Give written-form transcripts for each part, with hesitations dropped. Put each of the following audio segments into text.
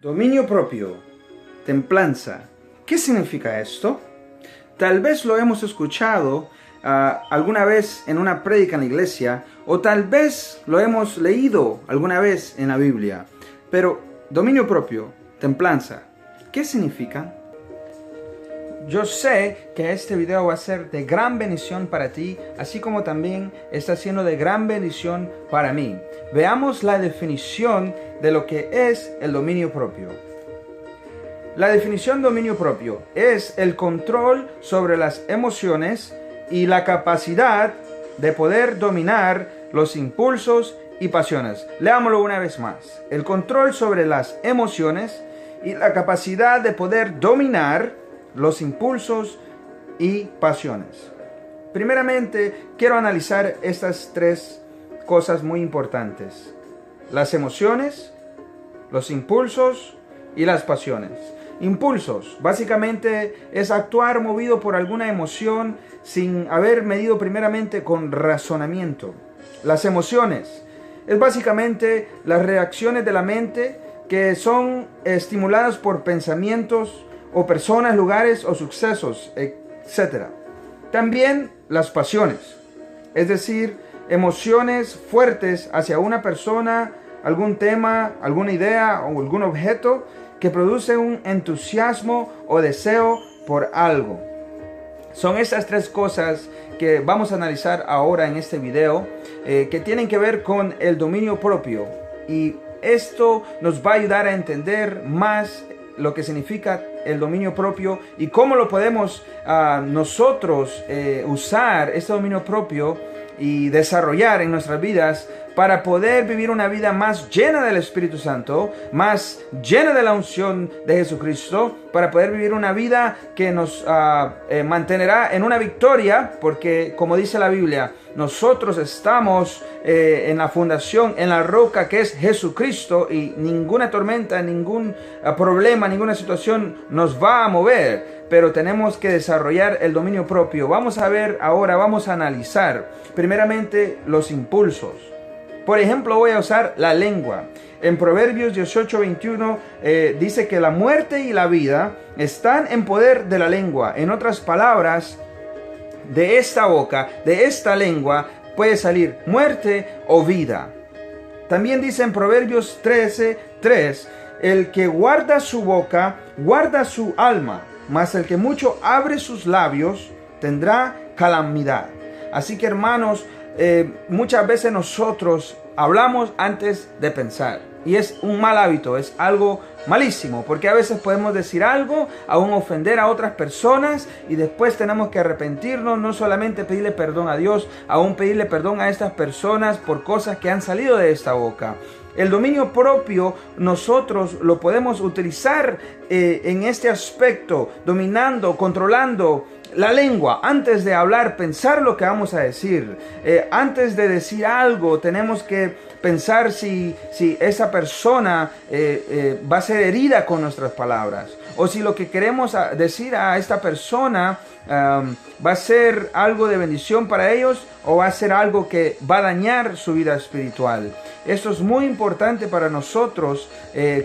Dominio propio, templanza. ¿Qué significa esto? Tal vez lo hemos escuchado alguna vez en una prédica en la iglesia, o tal vez lo hemos leído alguna vez en la Biblia. Pero dominio propio, templanza, ¿qué significa? Yo sé que este video va a ser de gran bendición para ti, así como también está siendo de gran bendición para mí. Veamos la definición de lo que es el dominio propio. La definición de dominio propio es el control sobre las emociones y la capacidad de poder dominar los impulsos y pasiones. Leámoslo una vez más. El control sobre las emociones y la capacidad de poder dominar los impulsos y pasiones. Primeramente, quiero analizar estas tres cosas muy importantes: las emociones, los impulsos y las pasiones. Impulsos, básicamente, es actuar movido por alguna emoción sin haber medido primeramente con razonamiento. Las emociones es básicamente las reacciones de la mente que son estimuladas por pensamientos o personas, lugares o sucesos, etc. También las pasiones, es decir, emociones fuertes hacia una persona, algún tema, alguna idea o algún objeto que produce un entusiasmo o deseo por algo. Son estas tres cosas que vamos a analizar ahora en este video, que tienen que ver con el dominio propio, y esto nos va a ayudar a entender más lo que significa el dominio propio y cómo lo podemos nosotros usar este dominio propio y desarrollar en nuestras vidas para poder vivir una vida más llena del Espíritu Santo, más llena de la unción de Jesucristo, para poder vivir una vida que nos mantendrá en una victoria, porque como dice la Biblia, nosotros estamos en la fundación, en la roca que es Jesucristo, y ninguna tormenta, ningún problema, ninguna situación nos va a mover. Pero tenemos que desarrollar el dominio propio. Vamos a ver ahora, vamos a analizar primeramente los impulsos. Por ejemplo, voy a usar la lengua. En Proverbios 18:21 dice que la muerte y la vida están en poder de la lengua. En otras palabras, de esta boca, de esta lengua, puede salir muerte o vida. También dice en Proverbios 13:3, el que guarda su boca, guarda su alma, mas el que mucho abre sus labios, tendrá calamidad. Así que, hermanos, muchas veces nosotros hablamos antes de pensar, y es un mal hábito, es algo malísimo, porque a veces podemos decir algo, aún ofender a otras personas, y después tenemos que arrepentirnos, no solamente pedirle perdón a Dios, aún pedirle perdón a estas personas por cosas que han salido de esta boca. El dominio propio nosotros lo podemos utilizar en este aspecto, dominando, controlando la lengua. Antes de hablar, pensar lo que vamos a decir. Antes de decir algo, tenemos que pensar si esa persona va a ser herida con nuestras palabras, o si lo que queremos decir a esta persona va a ser algo de bendición para ellos, o va a ser algo que va a dañar su vida espiritual. Esto es muy importante para nosotros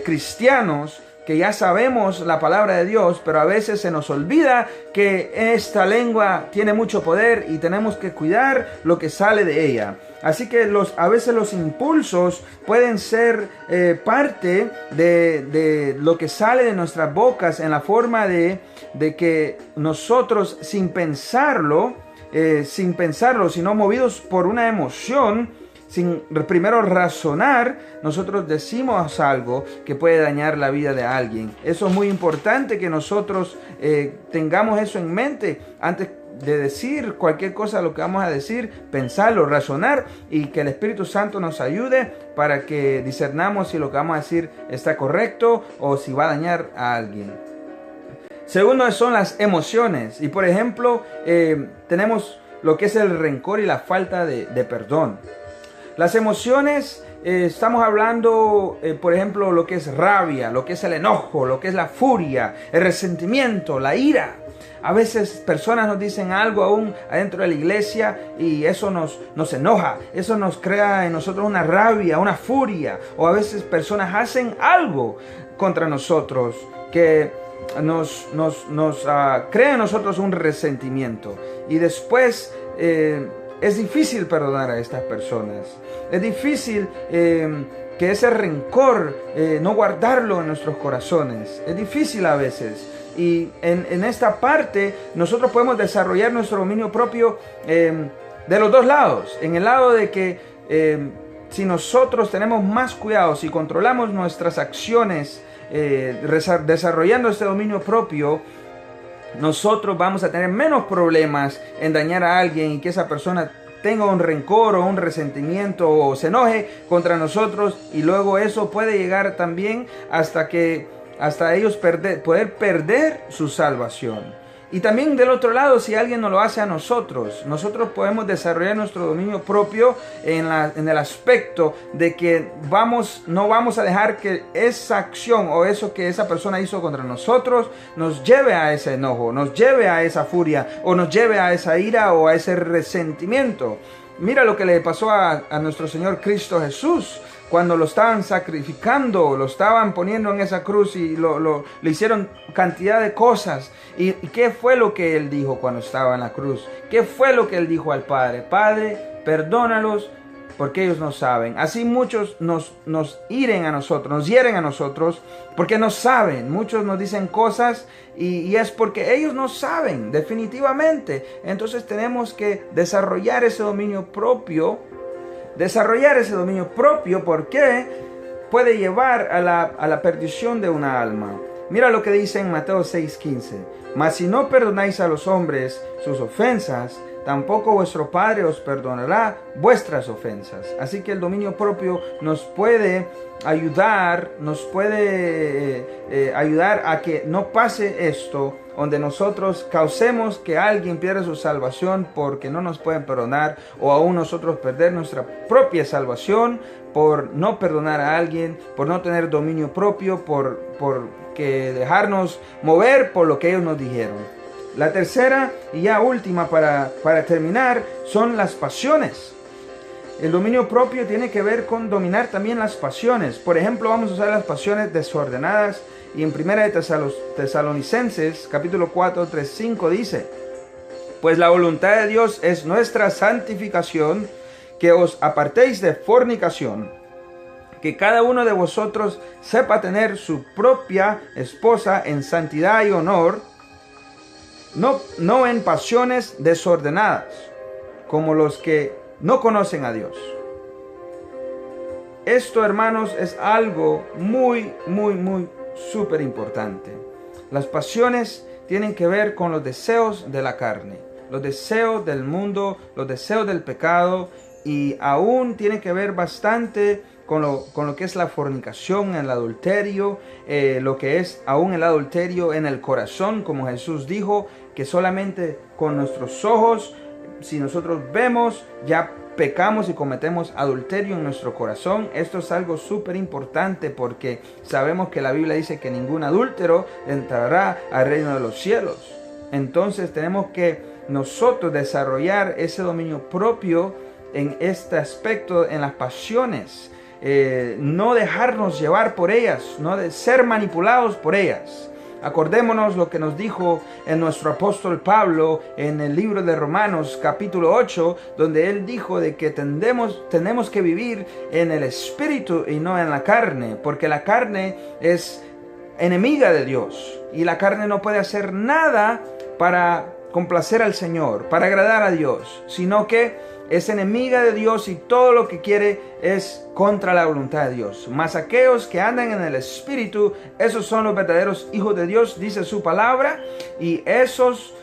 cristianos, que ya sabemos la palabra de Dios, pero a veces se nos olvida que esta lengua tiene mucho poder y tenemos que cuidar lo que sale de ella. Así que a veces los impulsos pueden ser parte de lo que sale de nuestras bocas, en la forma de que nosotros sin pensarlo, sino movidos por una emoción, sin primero razonar, nosotros decimos algo que puede dañar la vida de alguien. Eso es muy importante, que nosotros tengamos eso en mente antes de decir cualquier cosa, lo que vamos a decir, pensarlo, razonar, y que el Espíritu Santo nos ayude para que discernamos si lo que vamos a decir está correcto o si va a dañar a alguien. Segundo son las emociones, y por ejemplo tenemos lo que es el rencor y la falta de perdón. Las emociones, estamos hablando, por ejemplo, lo que es rabia, lo que es el enojo, lo que es la furia, el resentimiento, la ira. A veces personas nos dicen algo aún adentro de la iglesia y eso nos enoja, eso nos crea en nosotros una rabia, una furia. O a veces personas hacen algo contra nosotros que nos crea en nosotros un resentimiento. Y después es difícil perdonar a estas personas. Es difícil que ese rencor no guardarlo en nuestros corazones. Es difícil a veces. Y en esta parte nosotros podemos desarrollar nuestro dominio propio de los dos lados. En el lado de que si nosotros tenemos más cuidado, si controlamos nuestras acciones desarrollando este dominio propio, nosotros vamos a tener menos problemas en dañar a alguien y que esa persona tenga un rencor o un resentimiento o se enoje contra nosotros, y luego eso puede llegar también hasta ellos poder perder su salvación. Y también del otro lado, si alguien nos lo hace a nosotros podemos desarrollar nuestro dominio propio en el aspecto de que no vamos a dejar que esa acción o eso que esa persona hizo contra nosotros nos lleve a ese enojo, nos lleve a esa furia o nos lleve a esa ira o a ese resentimiento. Mira lo que le pasó a nuestro Señor Cristo Jesús. Cuando lo estaban sacrificando, lo estaban poniendo en esa cruz y le hicieron cantidad de cosas. ¿Y qué fue lo que él dijo cuando estaba en la cruz? ¿Qué fue lo que él dijo al Padre? Padre, perdónalos porque ellos no saben. Así muchos nos hieren a nosotros porque no saben. Muchos nos dicen cosas y es porque ellos no saben definitivamente. Entonces tenemos que desarrollar ese dominio propio. Porque puede llevar a la perdición de una alma. Mira lo que dice en Mateo 6:15. Mas si no perdonáis a los hombres sus ofensas, tampoco vuestro Padre os perdonará vuestras ofensas. Así que el dominio propio nos puede ayudar, ayudar a que no pase esto, donde nosotros causemos que alguien pierda su salvación porque no nos pueden perdonar, o aún nosotros perder nuestra propia salvación por no perdonar a alguien, por no tener dominio propio, por que dejarnos mover por lo que ellos nos dijeron. La tercera y ya última para terminar son las pasiones. El dominio propio tiene que ver con dominar también las pasiones. Por ejemplo, vamos a usar las pasiones desordenadas. Y en 1 de Tesalonicenses, capítulo 4, 3, 5 dice: Pues la voluntad de Dios es nuestra santificación, que os apartéis de fornicación, que cada uno de vosotros sepa tener su propia esposa en santidad y honor, no en pasiones desordenadas, como los que no conocen a Dios. Esto, hermanos, es algo muy súper importante. Las pasiones tienen que ver con los deseos de la carne, los deseos del mundo, los deseos del pecado, y aún tiene que ver bastante con lo que es la fornicación, el adulterio, lo que es aún el adulterio en el corazón, como Jesús dijo, que solamente con nuestros ojos, si nosotros vemos, ya pecamos y cometemos adulterio en nuestro corazón. Esto es algo súper importante porque sabemos que la Biblia dice que ningún adúltero entrará al reino de los cielos. Entonces tenemos que nosotros desarrollar ese dominio propio en este aspecto, en las pasiones. No dejarnos llevar por ellas, no de ser manipulados por ellas. Acordémonos lo que nos dijo en nuestro apóstol Pablo en el libro de Romanos capítulo 8, donde él dijo de que tenemos que vivir en el espíritu y no en la carne, porque la carne es enemiga de Dios y la carne no puede hacer nada para complacer al Señor, para agradar a Dios, sino que es enemiga de Dios y todo lo que quiere es contra la voluntad de Dios. Mas aquellos que andan en el Espíritu, esos son los verdaderos hijos de Dios, dice su palabra. Y esos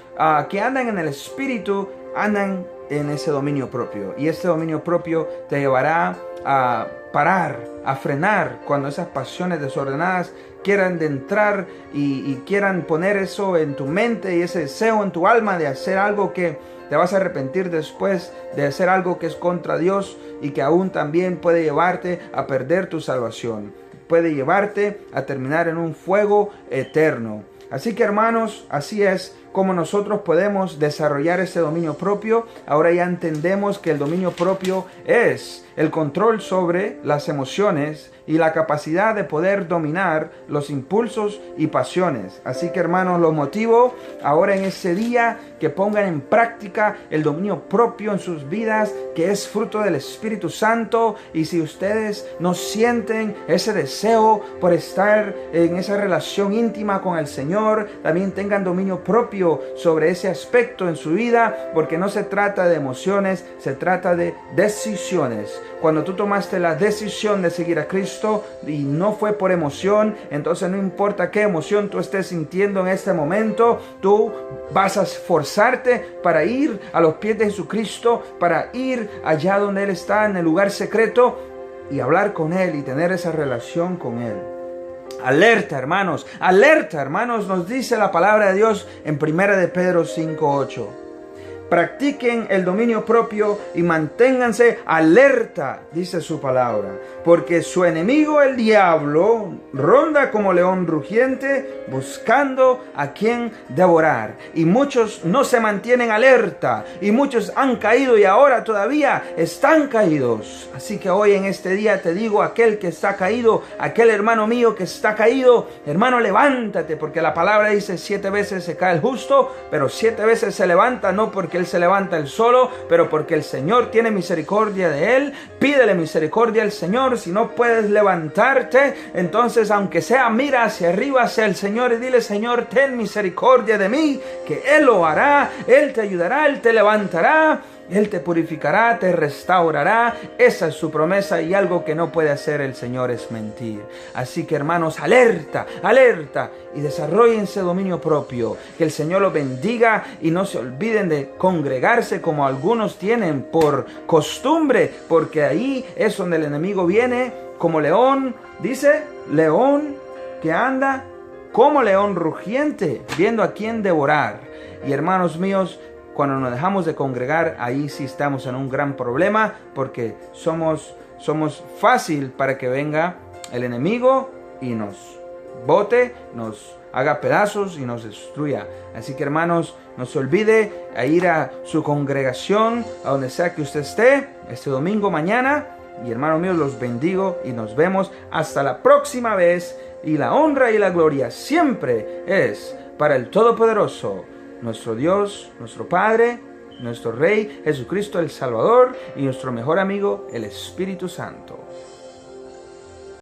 que andan en el Espíritu, andan en ese dominio propio. Y este dominio propio te llevará a parar, a frenar cuando esas pasiones desordenadas quieran de entrar y quieran poner eso en tu mente y ese deseo en tu alma de hacer algo que te vas a arrepentir después, de hacer algo que es contra Dios y que aún también puede llevarte a perder tu salvación. Puede llevarte a terminar en un fuego eterno. Así que, hermanos, así es cómo nosotros podemos desarrollar ese dominio propio. Ahora ya entendemos que el dominio propio es el control sobre las emociones y la capacidad de poder dominar los impulsos y pasiones. Así que, hermanos, los motivo ahora en ese día que pongan en práctica el dominio propio en sus vidas, que es fruto del Espíritu Santo. Y si ustedes no sienten ese deseo por estar en esa relación íntima con el Señor, también tengan dominio propio sobre ese aspecto en su vida, porque no se trata de emociones, se trata de decisiones. Cuando tú tomaste la decisión de seguir a Cristo y no fue por emoción, entonces no importa qué emoción tú estés sintiendo en este momento, tú vas a esforzarte para ir a los pies de Jesucristo, para ir allá donde Él está, en el lugar secreto, y hablar con Él y tener esa relación con Él. Alerta, hermanos, nos dice la palabra de Dios en 1 de Pedro 5:8. Practiquen el dominio propio y manténganse alerta, dice su palabra, porque su enemigo el diablo ronda como león rugiente buscando a quien devorar. Y muchos no se mantienen alerta y muchos han caído y ahora todavía están caídos. Así que hoy en este día te digo, aquel que está caído, aquel hermano mío que está caído, hermano, levántate, porque la palabra dice 7 veces se cae el justo, pero 7 veces se levanta, no porque él se levanta él solo, pero porque el Señor tiene misericordia de él. Pídele misericordia al Señor. Si no puedes levantarte, entonces aunque sea, mira hacia arriba, hacia el Señor y dile: Señor, ten misericordia de mí, que Él lo hará, Él te ayudará, Él te levantará, Él te purificará, te restaurará. Esa es su promesa, y algo que no puede hacer el Señor es mentir. Así que, hermanos, alerta, y desarrollen ese dominio propio. Que el Señor los bendiga y no se olviden de congregarse como algunos tienen por costumbre, porque ahí es donde el enemigo viene como león, dice, león que anda como león rugiente, viendo a quién devorar. Y hermanos míos, cuando nos dejamos de congregar, ahí sí estamos en un gran problema, porque somos fácil para que venga el enemigo y nos bote, nos haga pedazos y nos destruya. Así que, hermanos, no se olvide a ir a su congregación, a donde sea que usted esté, este domingo mañana. Y, hermanos míos, los bendigo y nos vemos hasta la próxima vez. Y la honra y la gloria siempre es para el Todopoderoso, nuestro Dios, nuestro Padre, nuestro Rey, Jesucristo el Salvador, y nuestro mejor amigo, el Espíritu Santo.